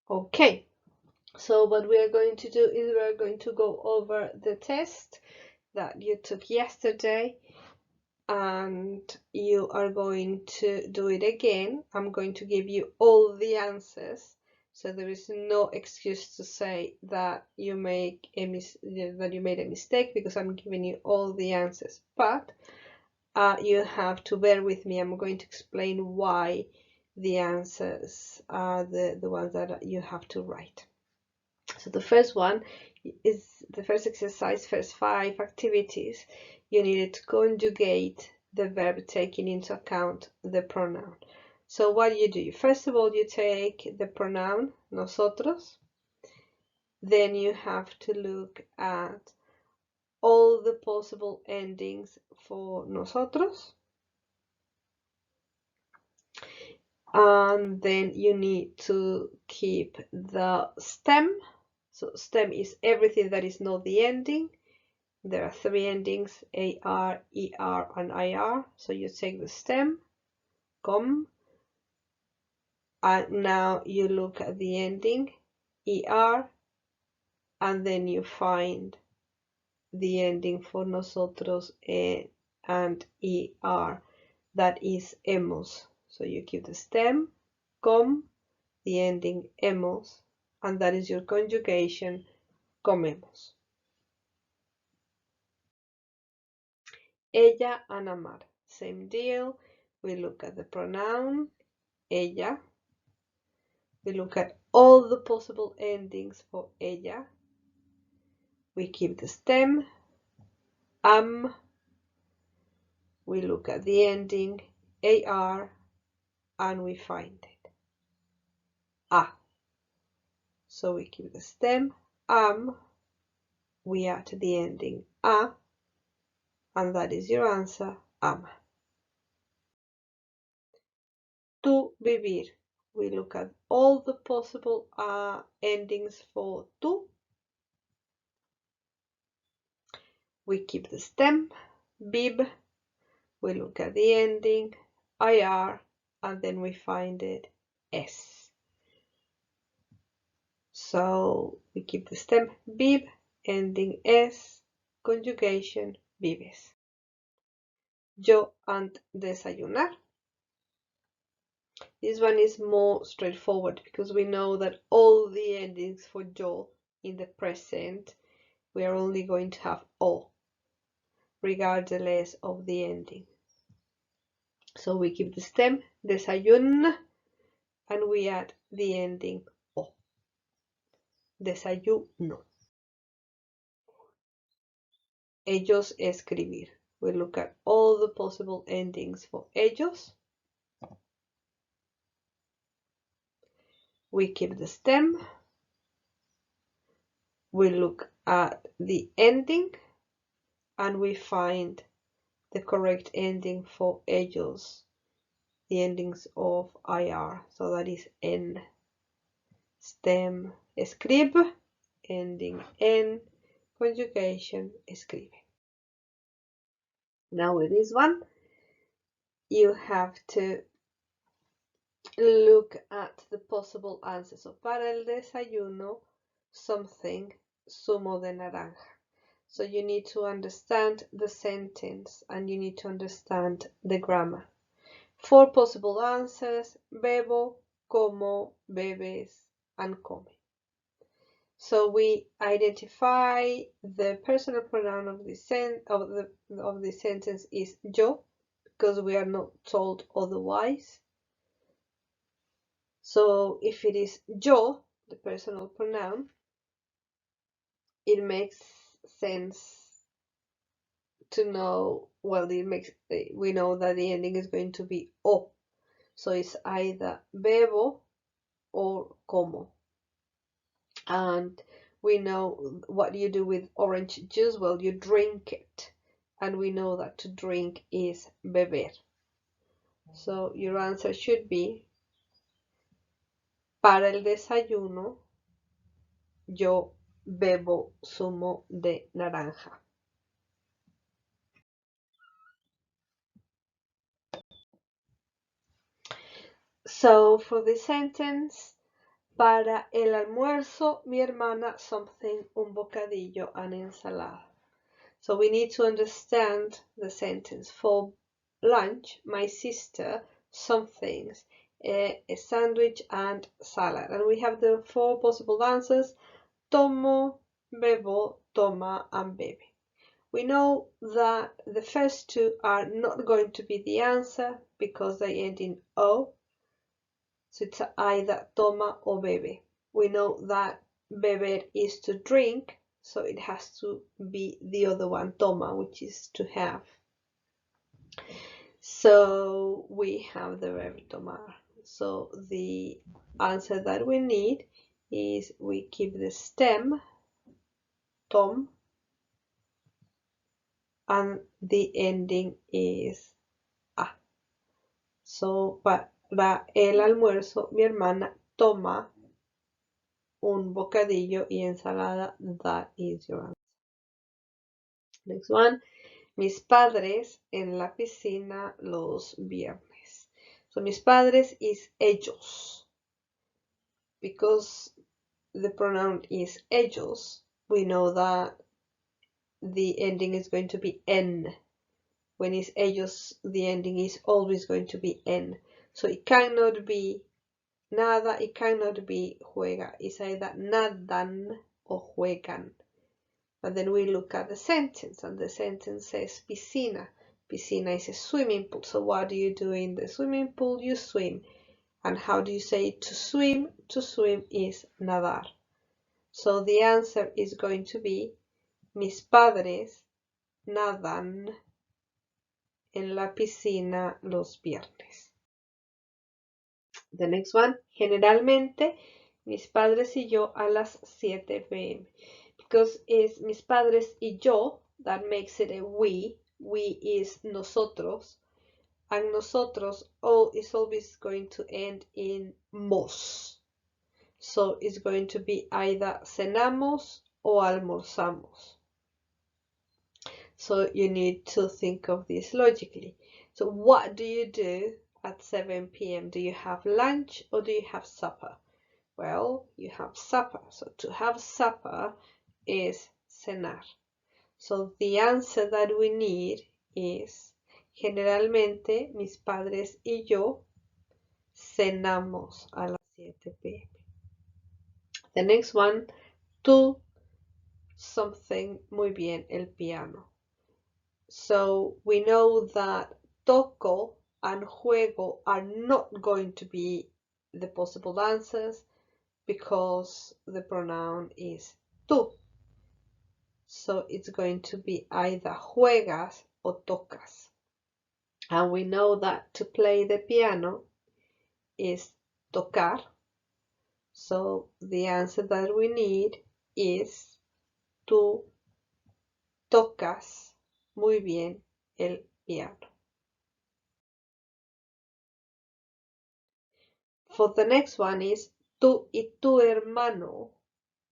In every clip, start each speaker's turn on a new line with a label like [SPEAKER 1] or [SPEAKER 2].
[SPEAKER 1] Okay, so what we are going to do is we are going to go over the test that you took yesterday, and you are going to do it again. I'm going to give you all the answers, so there is no excuse to say that you made a mistake, because I'm giving you all the answers. But you have to bear with me. I'm going to explain why the answers are the ones that you have to write. So the first one is the first exercise, first 5 activities. You needed to conjugate the verb taking into account the pronoun. So what do? First of all, you take the pronoun nosotros. Then you have to look at all the possible endings for nosotros. And then you need to keep the stem. So stem is everything that is not the ending. There are 3 endings, AR, ER, and IR. So you take the stem, com, and now you look at the ending, ER, and then you find the ending for nosotros and ER, that is hemos. So you keep the stem, com, the ending hemos, and that is your conjugation, comemos. Ella and amar, same deal. We look at the pronoun ella. We look at all the possible endings for ella. We keep the stem, am. We look at the ending ar, and we find it, a. So we keep the stem, am. We add the ending a, and that is your answer, ama. Tu vivir. We look at all the possible endings for tu. We keep the stem, bib. We look at the ending, ir, and then we find it, s. So we keep the stem, bib, ending s, conjugation, vives. Yo and desayunar. This one is more straightforward, because we know that all the endings for yo in the present, we are only going to have o, regardless of the ending. So we keep the stem, desayun, and we add the ending o, desayuno. Ellos escribir. We look at all the possible endings for ellos. We keep the stem. We look at the ending, and we find the correct ending for ellos, the endings of IR. So that is N. Stem, escribe, ending N, conjugation, escribe. Now with this one, you have to look at the possible answers. So para el desayuno, something, zumo de naranja. So you need to understand the sentence, and you need to understand the grammar. 4 possible answers: bebo, como, bebes, and come. So we identify the personal pronoun of the sentence is yo, because we are not told otherwise. So if it is yo, the personal pronoun, it makes sense to know, well, we know that the ending is going to be o. So it's either bebo or como. And we know what you do with orange juice. Well, you drink it. And we know that to drink is beber. So your answer should be: para el desayuno, yo bebo zumo de naranja. So for this sentence, Para el almuerzo, mi hermana something, un bocadillo, an ensalada. So we need to understand the sentence. For lunch, my sister somethings, a sandwich and salad. And we have the four possible answers: tomo, bebo, toma, and bebe. We know that the first two are not going to be the answer because they end in O. So it's either toma or bebe. We know that beber is to drink, so it has to be the other one, toma, which is to have. So we have the verb tomar. So the answer that we need is we keep the stem, tom, and the ending is a. So para el almuerzo, mi hermana toma un bocadillo y ensalada. That is your answer. Next one. Mis padres en la piscina los viernes. So mis padres is ellos. Because the pronoun is ellos, we know that the ending is going to be en. When it's ellos, the ending is always going to be en. So it cannot be nada, it cannot be juega. It's either nadan or juegan. But then we look at the sentence, and the sentence says piscina. Piscina is a swimming pool. So what do you do in the swimming pool? You swim. And how do you say to swim? To swim is nadar. So the answer is going to be mis padres nadan en la piscina los viernes. The next one. Generalmente mis padres y yo a las 7 p.m. Because it's mis padres y yo, that makes it a we. We is nosotros. And nosotros is always going to end in mos. So it's going to be either cenamos o almorzamos. So you need to think of this logically. So what do you do at 7 p.m.? Do you have lunch or do you have supper? Well, you have supper. So to have supper is cenar. So the answer that we need is generalmente mis padres y yo cenamos a las 7 p.m. The next one, tú something muy bien el piano. So we know that toco and juego are not going to be the possible answers because the pronoun is tú. So it's going to be either juegas or tocas. And we know that to play the piano is tocar. So the answer that we need is tú tocas muy bien el piano. For the next one is tú y tu hermano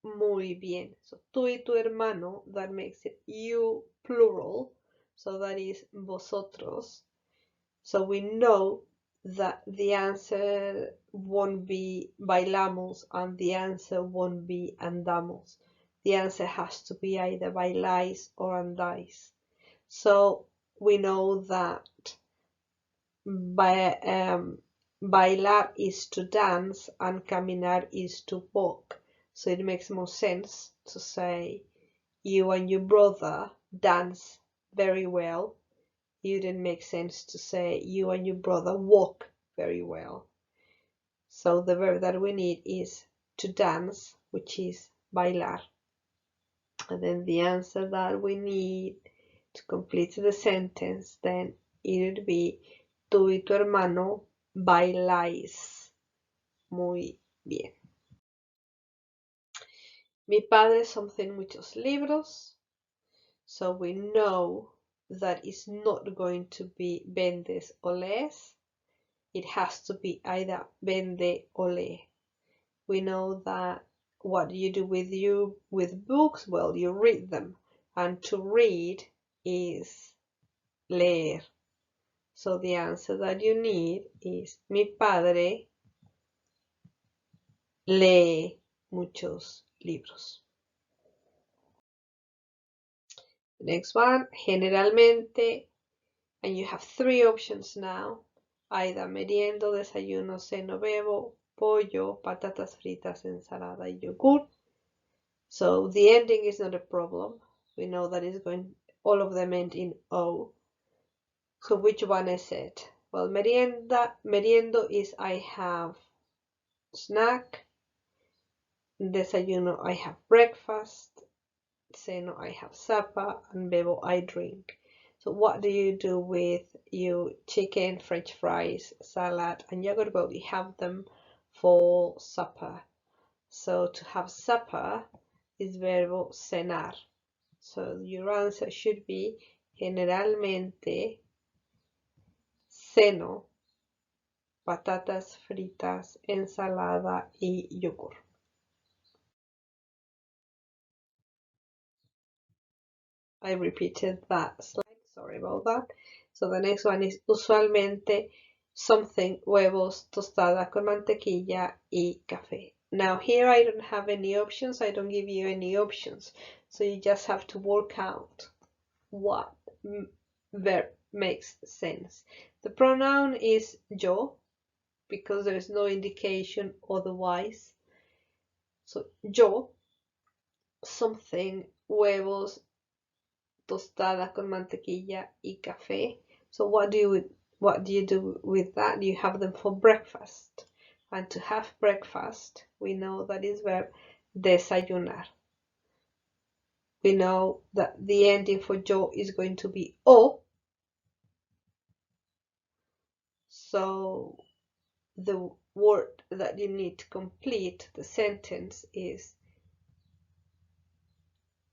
[SPEAKER 1] muy bien. So tú y tu hermano, that makes it you plural. So that is vosotros. So we know that the answer won't be bailamos and the answer won't be andamos. The answer has to be either bailáis or andáis. So we know that bailar is to dance and caminar is to walk. So it makes more sense to say you and your brother dance very well. It wouldn't make sense to say you and your brother walk very well. So the verb that we need is to dance, which is bailar. And then the answer that we need to complete the sentence, then it would be tú y tu hermano bailáis muy bien. Mi padre something muchos libros. So we know that it's not going to be vendes o lees. It has to be either vende or lee. We know that what you do with books, well, you read them. And to read is leer. So the answer that you need is mi padre lee muchos libros. Next one, generalmente, and you have three options now. Either meriendo, desayuno, ceno, bebo, pollo, patatas fritas, ensalada y yogur. So the ending is not a problem. We know that it's going, all of them end in O. So which one is it? Well, meriendo is I have snack. Desayuno, I have breakfast. Ceno, I have supper. And bebo, I drink. So what do you do with your chicken, french fries, salad, and yogurt? Well, we have them for supper. So to have supper is verbo cenar. So your answer should be generalmente ceno patatas fritas, ensalada y yogur. I repeated that slide, sorry about that. So the next one is usualmente something, huevos, tostada con mantequilla y café. Now here I don't have any options, I don't give you any options. So you just have to work out what verb makes sense. The pronoun is yo, because there is no indication otherwise. So yo, something, huevos, tostada con mantequilla y café. So what do you do with that? You have them for breakfast. And to have breakfast, we know that is verb desayunar. We know that the ending for yo is going to be o. So the word that you need to complete the sentence is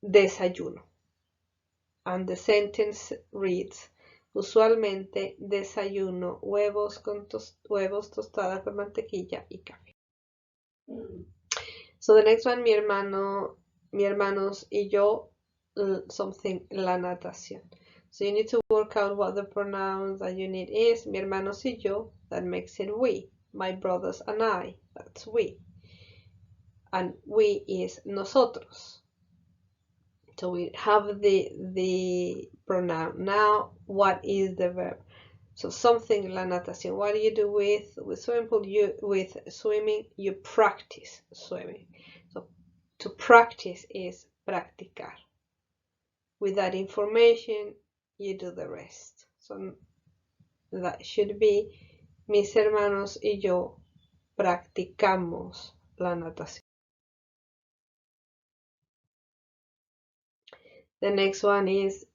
[SPEAKER 1] desayuno. And the sentence reads, usualmente desayuno huevos, huevos, tostada con mantequilla y café. So the next one, mi hermanos y yo, something, la natación. So you need to work out what the pronouns that you need is. Mi hermanos y yo, that makes it we. My brothers and I, that's we. And we is nosotros. So we have the pronoun. Now, what is the verb? So something, la natación. What do you do with swimming pool? With swimming, you practice swimming. So to practice is practicar. With that information, you do the rest. So that should be, mis hermanos y yo practicamos la natación. The next one is,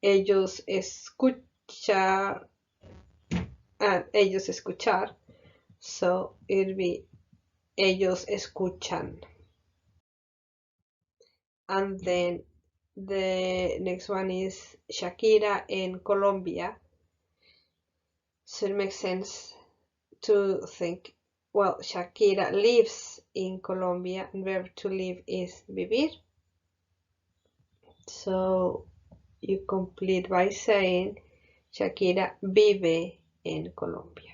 [SPEAKER 1] ellos escuchar, and ellos escuchar. So it'll be, ellos escuchan. And then the next one is Shakira en Colombia. So it makes sense to think, well, Shakira lives in Colombia, and verb to live is vivir. So you complete by saying, Shakira vive en Colombia.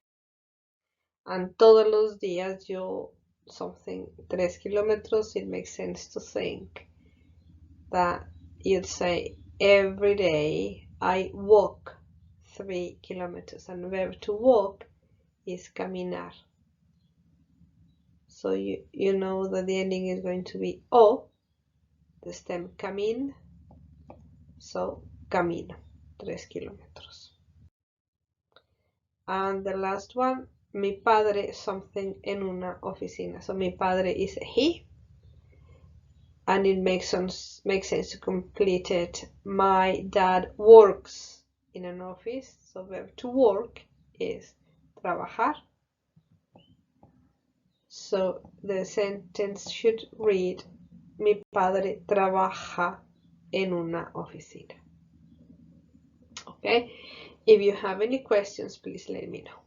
[SPEAKER 1] And todos los días yo, something, 3 kilómetros, it makes sense to think that you'd say, every day I walk 3 kilometers, and verb to walk is caminar. So you know that the ending is going to be o, the stem camin, so camino 3 kilómetros. And the last one, mi padre something en una oficina. So mi padre is a he, and it makes sense to complete it. My dad works in an office, so verb to work is trabajar. So the sentence should read, mi padre trabaja en una oficina. Okay, if you have any questions, please let me know.